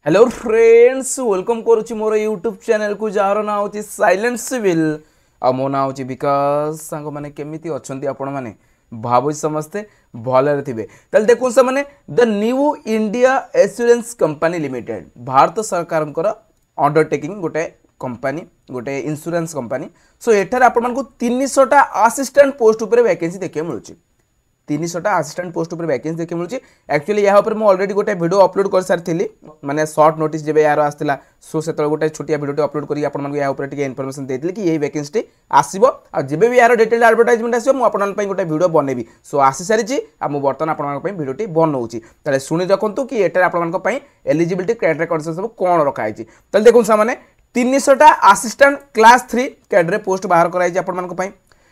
Hello friends welcome करुच्ची मोर YouTube channel को jar ना हूँ साइलेंट सिविल आ मो ना हूँ विकास सांग मैंने केमिति अच्छा आपण मैंने भाव समस्ते भलरे थे ताल देखो से मैंने the new India assurance company limited Bharat सरकार अंडरटेकिंग गोटे कंपनी गोटे इंश्योरेंस कंपनी सो एठार आपण 300टा असिस्टेंट पोस्ट उपर वैकेंसी देखिए मिलूँ 300टा असिस्टेंट पोस्ट उपर वैकेंसी देखिए मिलूँ एक्चुअली यहाँ पर मुझे अलरेडी गोटे वीडियो अपलोड कर सारी माने शॉर्ट नोटिस जब यार आसला सो से गोटे छोटिया वीडियो अपलोड करी आपको इनफॉरमेशन देती कि यही वैकेंसी आसो आ जब भी यार डिटेल एडवर्टाइजमेंट आसो मुझे गोटे वीडियो बनैबी सो आसी सारी मुझे बर्तमान आपंप वीडियो बनाऊँगी ताले शुणी रखु कि एटार आप एलिजिबिलिटी क्राइटेरिया कंडीशन सब कौन रखाई ताले देखो सामने 300टा असिस्टेंट क्लास 3 कैडरे पोस्ट बाहर कराई आपण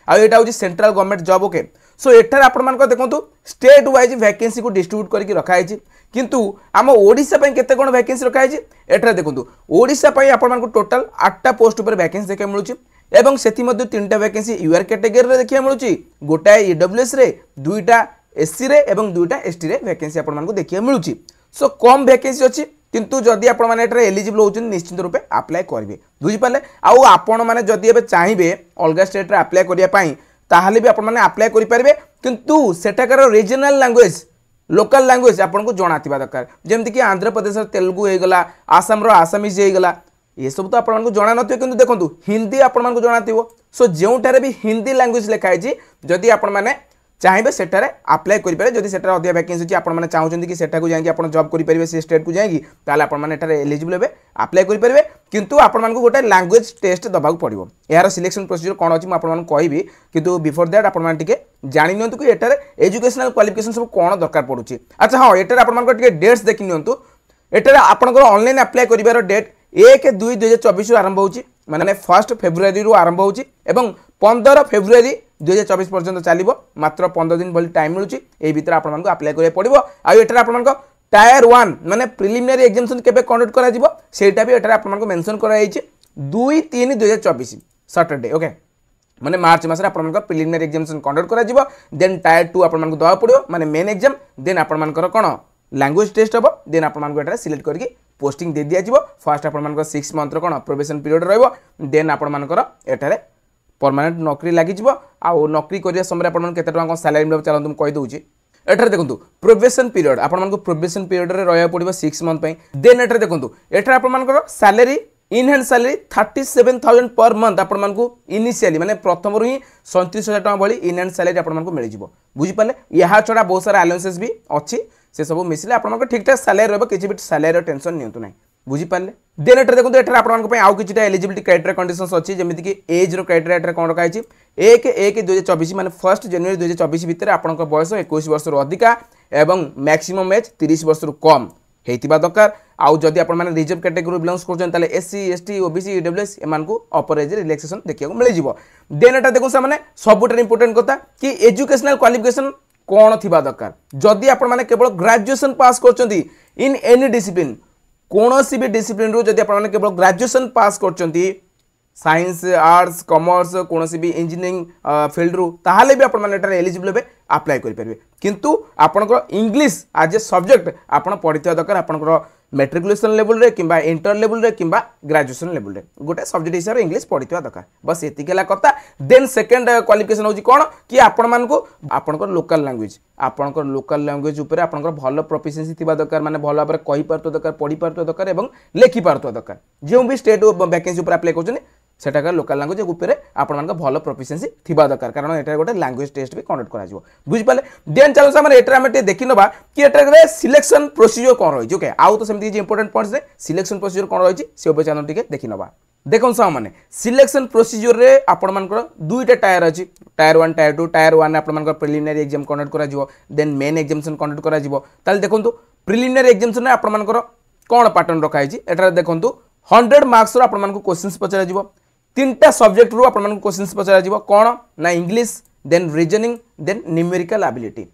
आईटा हूँ central government job okay so एठार आपण देखो स्टेट वाइज वैकेंसी को डिस्ट्रीब्यूट करके रखाई किंतु आम ओडिशा केते कोन वैकेंसी रखाई एठार देखो ओडिशा आपण टोटल 8टा पोस्ट उपर वैकेंसी देखा मिलूँ एवं सेथि मध्य 3टा वैकेंसी यूआर कैटेगरी रे देखा मिलूँ गोटाए ईडब्ल्यूएस रे 2टा एससी रे एवं 2टा एसटी रे वैकेंसी आपण देखा मिलूँ सो कम वैकेंसी अच्छी किंतु जदि आप एलिजिबल होती निश्चित रूपे अप्लाई करेंगे बुझिपारे आउ आपण मैंने जदि एबे चाहिए अलग स्टेट रे अप्लाई करने ताहले भी आपण अप्लाई करेंगे किंतु सेठाकार रीजनल लैंग्वेज लोकल लैंग्वेज आपन को जना थिबा दरकार जेमति कि आंध्र प्रदेश तेलुगु हो गला आसाम रो आसामीज हो गला ये सब तो आपण को जना नथियो किंतु देखंतु हिंदी आपण को जना थिबो सो जेउटारे भी हिंदी लैंग्वेज लिखाई छी जदि आपण माने चाहिए सेठारे अप्लाई करेंगे जदि सेठार अधिक वैकेंसी अच्छी आपने चाहते कि सेठा जाकि आप जॉब करेंगे से स्टेट को जाकि आपने एलिजिबल हे अप्लाई करेंगे किंतु आपण गोटे लैंग्वेज टेस्ट दबाक पड़ो यार सिलेक्शन प्रोसीजर कौन अच्छी मुझे कहबी किंतु बिफोर दैट आपटे जानी नियंतु कि एटारे एजुकेशनल क्वालिफिकेशन सब कौन दरकार पड़ुछि अच्छा हाँ एटारे आपटे डेट्स देखि नियंतु एटारे आपनकर ऑनलाइन अप्लाई करिवार डेट 1/2/2024 आरंभ होछि माने 1 फेब्रुआरी रु आरंभ होछि एवं 15 फेब्रुआरी 2024 पर्यंत चलो मात्र 15 दिन भली टाइम मिलूँ यही भितर आपको अप्लाई करा पड़ो आठ आप टायर 1 माने प्रिलिमिनरी एग्जामिनेशन केबे कंडक्ट करा सेटा भी एटारे आपको मेंशन कराई 2/3/2024 सैटरडे ओके माने मार्च मास आपको प्रिलिमिनरी एग्जामिनेशन कंडक्ट करा देन टायर 2 आपको दवा पड़ो माने मेन एग्जाम देन आपनकर कौन लैंग्वेज टेस्ट हम देन आपको सिलेक्ट करके पोस्टिंग दे दिया फर्स्ट आप 6 मंथ कौन प्रोबेशन पीरियड रहिबो देन आपनकर एटारे परमानेंट नौकरी लगी आउ नौकरी करिया समय आपन केते टका सैलरी मिलबो चलो तुम कहि दउची एठार देखंतु प्रोबेशन पीरियड आपन प्रोबेशन पीरियड रे रहया पड़िबो 6 मंथ पई देन एठार देखंतु एठार आपन salary in hand salary 37,000 per month आपन इनिशियली माने प्रथम रु ही 37,000 टका भली इन हैंड सैलरी आपन मिल जिवो बुझि पाले यहा छडा बहुत सारा अलाउंसेस भी अच्छी से सब मिसले आपन ठीक ठाक सैलरी रहबो किछि भी सैलरी टेंशन नियंतु नै बुझिपारे देन एटा देखो एटा आपको आउ कि एलिजिबिलिटी क्राइटेरिया कंडीशंस अच्छी जमीक एज क्राइटेरिया कौन रखाई 1/1/2024 माने 1 जनवरी 2024 भितर आपण बयस 21 वर्ष अधिका एवं मैक्सिमम एज 30 वर्ष कम होता दरकार आउ जदि आप रिजर्व कैटेगरी बिलोंग्स कर एससी एसटी ओबीसी ईडब्ल्यूएस एम अपर एज रिलैक्सेशन देखा मिल जाए देन एटा देखो से सबुठ इंपोर्टेंट कथा कि एजुकेशनल क्वालिफिकेशन कौन थी दरकार जदि आप केवल ग्रेजुएशन पास कर इन एनी डिसिप्लिन कौन सी भी डिसिप्लिन रू जदि आप केवल ग्रेजुएशन पास कर साइंस आर्ट्स कॉमर्स कौन सी भी इंजीनियरिंग फील्ड रू ताहले भी आप एलिजिबल हे अप्लाई करेंगे किंतु आपनकर इंग्लिश आज ए सब्जेक्ट आपन पढ़िथिबा दरकार आपनकर मैट्रिकुलेशन लेवल रे किंबा इंटर लेवल रे किंबा ग्रेजुएशन लेवल रे गोटे सब्जेक्ट हिसाब से इंग्लिश पढ़िथिबा दरकार बस एतिक कथा देन सेकंड क्वालिफिकेशन होची कोन कि आपण मानको आपनकर लोकल लैंग्वेज ऊपर आपनकर भलो प्रोफिशिएंसी थिबा दरकार माने भलो भाबरे कहि पारतो दरकार पढ़ी पारतो दरकार एवं लेखि पारतो दरकार जो भी स्टेट वैकेंसी ऊपर अप्लाई करछन सेटाकार लोकल लैंग्वेज ऊपर आपण भल प्रोफिशिएंसी थिबा दरकार कारण एटा गोटे लैंग्वेज टेस्ट भी कंडक्ट करा जिवो बुझि पाले देन चलो सामने एटा हम देखि नबा कि एटा रे सिलेक्शन प्रोसीजर कोन रही ओके आउ तो सेमति इंपोर्टेंट पॉइंट्स रे सिलेक्शन प्रोसीजर कोन रही से ऊपर चैनल टिके देखि नबा देखो सा माने सिलेक्शन प्रोसीजर रे आपण मानकर दुईटा टायर अछि टायर 1 टायर 2 टायर 1 आपण मानकर प्रिलिमिनरी एग्जाम कंडक्ट करा जिवो देन मेन एग्जामिनेशन कंडक्ट करा जिवो ताल देखंतु प्रिलिमिनरी एग्जामिनेशन रे आपण मानकर कोन पैटर्न रखा छि एटा देखंतु 100 मार्क्स रो आपण मानकर क्वेश्चंस पचरा जिवो 3टा सब्जेक्ट रू आपण क्वेश्चंस पचरा जिवो कोन ना English then reasoning then numerical ability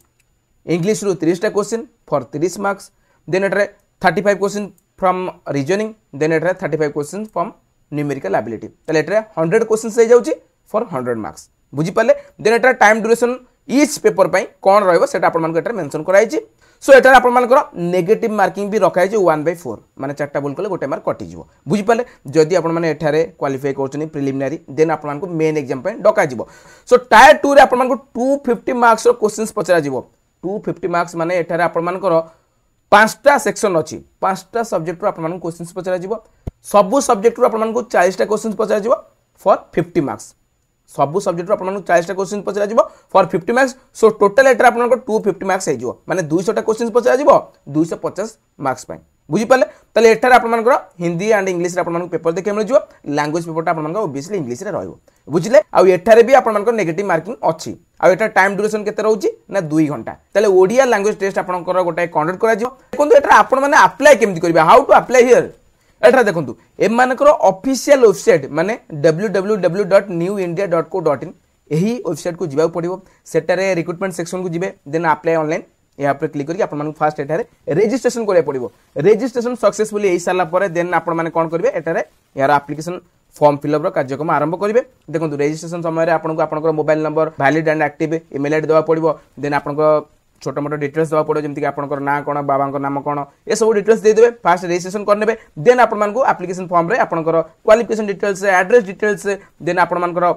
English रू 30टा क्वेश्चन फॉर 30 मार्क्स देन एटा 35 क्वेश्चन फ्रॉम रीजनिंग देन एटा 35 क्वेश्चन फ्रॉम न्यूमेरिकल एबिलिटी ताले एटा 100 क्वेश्चंस हो जाउची फॉर 100 मार्क्स बुझि पाले देन एटा टाइम ड्यूरेशन ईच पेपर पई कोन रहबो सेटा आपण मानक एटा मेंशन कराई छि सो एटार आपनकर नेगेटिव मार्किंग भी रखा है 1/4 माने 4टा भूल कले गोटे मार्क कटि जिवो बुझि पाले जदि आपन माने एठारे क्वालिफाई करछनी प्रिलिमिनरी देन आपन मेन एग्जाम पे डका जिवो सो टायर 2 रे आपन 250 मार्क्स रो क्वेश्चंस पचरा जिवो 250 मार्क्स माने एठारे आपन 5टा सेक्शन अछि 5टा सब्जेक्ट रो आपन क्वेश्चंस पचरा जिवो सब सब्जेक्ट रो आपन 40टा क्वेश्चंस पचरा जिवो फॉर 50 मार्क्स सब सब्जेक्ट आपन 40टा क्वेश्चन पचरा जिवो फॉर 50 मार्क्स सो टोटल एटर आपन 250 मार्क्स हो माने 200टा क्वेश्चन पचरा जिवो 250 मार्क्स पाई बुझी पाले तले एटर आपन हिंदी एंड इंग्लिश रे आपन पेपर देखे मिल जिवो लैंग्वेज पेपरटा आपन ऑब्वियसली इंग्लिश रे रहइबो बुझिले आ एठारे भी आपन नेगेटिव मार्किंग अछि आ एटा टाइम ड्यूरेशन केते रहउची ना 2 घंटा तले ओडिया लैंग्वेज टेस्ट आपन गोटे कंडक्ट करा जिवो देखंतु एटा आपन माने अप्लाई केमति करबे हाउ टू अप्लाई हियर एटा देखंतु एमानकर ऑफिशियल वेबसाइट माने www.newindia.co.in एही वेबसाइट को जिबा पड़िबो सेटारे रिक्रूटमेंट सेक्शन को जिबे देन अप्लाई ऑनलाइन या पर क्लिक करके आपन फास्ट एटारे रजिस्ट्रेशन करे पड़िबो रजिस्ट्रेशन सक्सेसफुली एई साला परे देन आपन माने कोन करबे एटारे यार एप्लीकेशन फॉर्म फिलअप रो कार्यक्रम आरंभ करिवे देखंतु रजिस्ट्रेशन समय रे आपन को आपन mobile number valid and active email ID देवा पड़िबो देन आपन को छोटा मोटा डिटेल्स देवा पड़ो जमति कि आपन ना कोन बाबा नाम कोन ए सब डिटेल्स दे देबे फास्ट रजिस्ट्रेशन करनेबे देन आपन मानको एप्लीकेशन फॉर्म रे आपन qualification details address details then आपन मानकर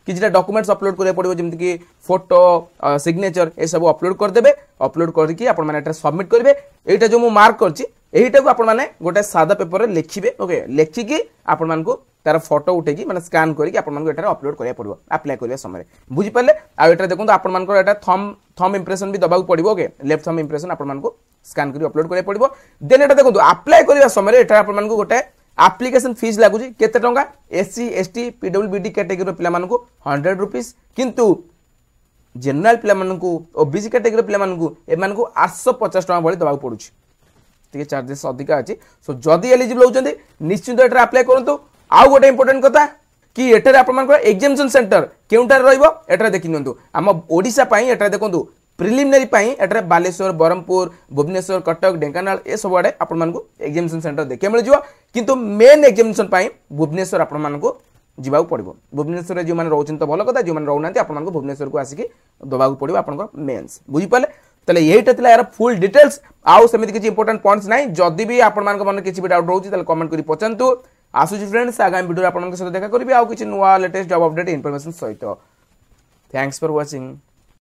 किछटा डॉक्यूमेंट्स अपलोड करे पड़िबो जमति कि फोटो सिग्नेचर ए सब अपलोड कर देबे अपलोड करके आपन माने एटा सबमिट करबे एटा जो मु मार्क करछि एटा को आपन माने गोटे सादा पेपर रे लिखिबे ओके लिखि कि आपन मानको तार फोटो उठेकी माने स्कैन करके आपन मानको एटा अपलोड करिया पड़िबो अप्लाई करिया समय बुझि पाले आ एटा देखंतु आपन मानको एटा थंब इंप्रेशन भी दबाउ पड़िबो ओके लेफ्ट थंब इंप्रेशन आपन मानको स्कैन करी अपलोड करिया पड़िबो देन एटा देखंतु अप्लाई करिया समय एटा आपन मानको गोटे एप्लीकेशन फीस लागुची केते टंका एससी एसटी पीडब्ल्यूबीडी कैटेगरी पिला मानको 100 रुपीस किंतु जनरल पिला मानको ओबीसी कैटेगरी पिला मानको ए मानको 850 टंका भली दबाउ पड़ुची ठीक चार्जेस अधिक अछि सो जदी एलिजिबल होचंदी निश्चित एटा अप्लाई करंतु आउ गोटे इंपोर्टेंट कथा कि एटारे आपन मानको एग्जामिनेशन सेंटर केउटार रहइबो एटारे देखि नियंतु हम ओडिसा पई एटारे देखंतु प्रिलिमिनरी पई एटारे बालेश्वर बरहमपुर भुवनेश्वर कटक ढेंकानाल ए सब आडे आपन मानको एग्जामिनेशन सेंटर देखे मिल जिवो किंतु मेन एग्जामिनेशन पई भुवनेश्वर आपन मानको जिबाउ पड़िबो भुवनेश्वर रे जो माने रहउछन तो भलो कथा जो माने रहउनांती आपन मानको भुवनेश्वर को आसी कि दबाउ पड़िबो आपन को मेंस बुझि पाले तले एटा तले यार फुल डिटेल्स आउ समिति किछि इंपोर्टेंट पॉइंट्स नै जदी भी आपन मानको मन किछि भी डाउट रहउछि तले कमेंट करी पचंतु आसुची फ्रेंड्स आगामी वीडियो आपन के साथ देखा करबी आउ किछि नुवा लेटेस्ट जॉब अपडेट इंफॉर्मेशन सहित थैंक्स फॉर वाचिंग।